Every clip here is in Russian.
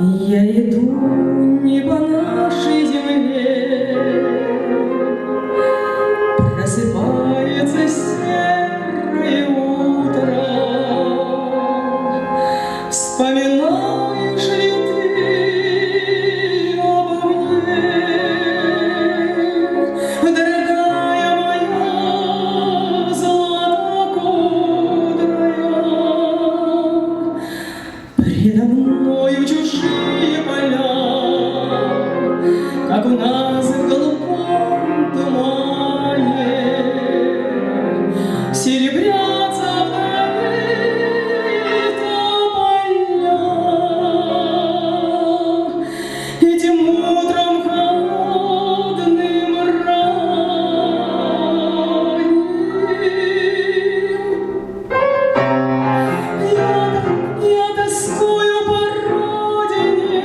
Я иду не по нашей земле, просыпается серое утро. Вспоминаешь ли ты обо мне, дорогая моя златокудрая? Предо мною чужие поля, как у нас в голубом тумане, серебрятся вдали тополя. Этим утром холодным ранним я тоскую по родине,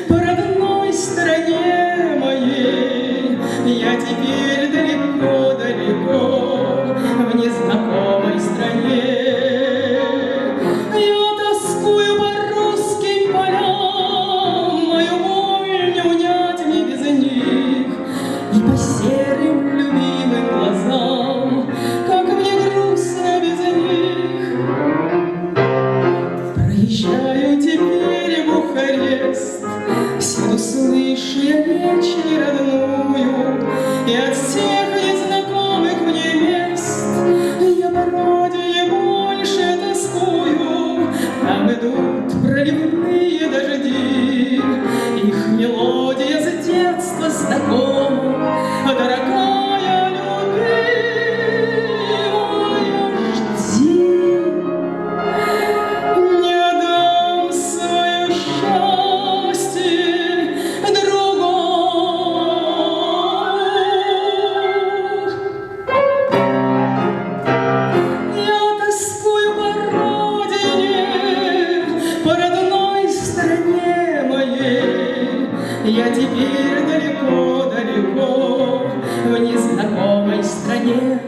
по родной стране моей. Я теперь далеко-далеко в незнакомой стране. Я тоскую по русским полям, мою боль не унять мне без них. И по серым любимым глазам, как мне грустно без них. Проезжаю теперь Бухарест, всюду слышу я речь неродную, и от всех незнакомых мне мест я по родине больше тоскую. Там идут проливные дожди, их мелодия с детства знакома. Дорогая, любимая, жди. Не дам свое счастье другому. Я тоскую по родине, по родной стране моей. Я теперь далеко-далеко в незнакомой стране.